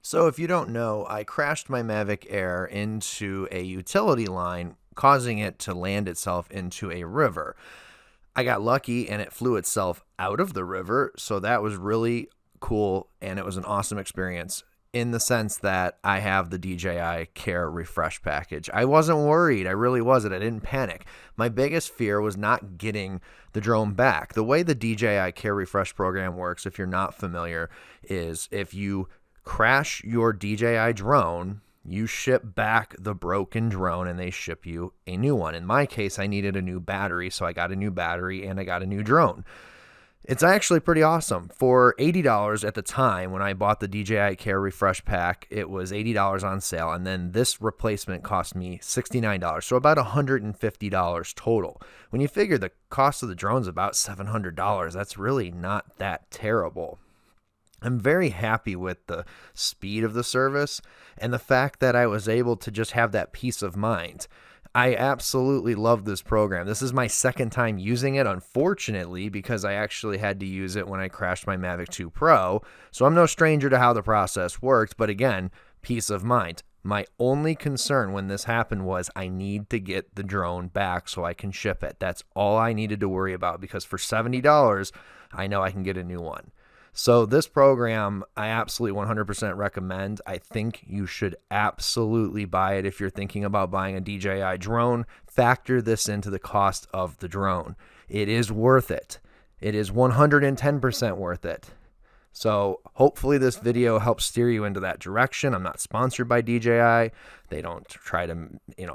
So if you don't know, I crashed my Mavic Air into a utility line, causing it to land itself into a river. I got lucky and it flew itself out of the river, so that was really cool and it was an awesome experience in the sense that I have the DJI Care Refresh package. I wasn't worried. I really wasn't. I didn't panic. My biggest fear was not getting the drone back. The way the DJI Care Refresh program works, if you're not familiar, is if you crash your DJI drone, you ship back the broken drone and they ship you a new one. In my case, I needed a new battery, so I got a new battery and I got a new drone. It's actually pretty awesome. For $80 at the time when I bought the DJI Care Refresh pack, it was $80 on sale, and then this replacement cost me $69, so about $150 total. When you figure the cost of the drone's about $700, that's really not that terrible. I'm very happy with the speed of the service and the fact that I was able to just have that peace of mind. I absolutely love this program. This is my second time using it, unfortunately, because I actually had to use it when I crashed my Mavic 2 Pro. So I'm no stranger to how the process worked, but again, peace of mind. My only concern when this happened was I need to get the drone back so I can ship it. That's all I needed to worry about, because for $70, I know I can get a new one. So this program, I absolutely 100% recommend. I think you should absolutely buy it if you're thinking about buying a DJI drone. Factor this into the cost of the drone. It is worth it. It is 110% worth it. So hopefully this video helps steer you into that direction. I'm not sponsored by DJI. They don't try to,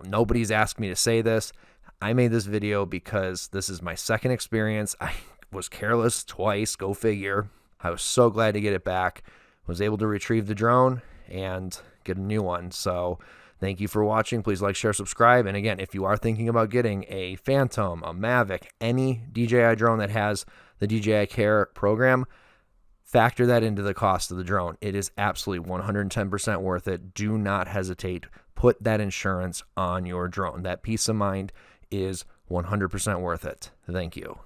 nobody's asked me to say this. I made this video because this is my second experience. I was careless twice, go figure. I was so glad to get it back, was able to retrieve the drone and get a new one. So thank you for watching. Please like, share, subscribe. And again, if you are thinking about getting a Phantom, a Mavic, any DJI drone that has the DJI Care program, factor that into the cost of the drone. It is absolutely 110% worth it. Do not hesitate. Put that insurance on your drone. That peace of mind is 100% worth it. Thank you.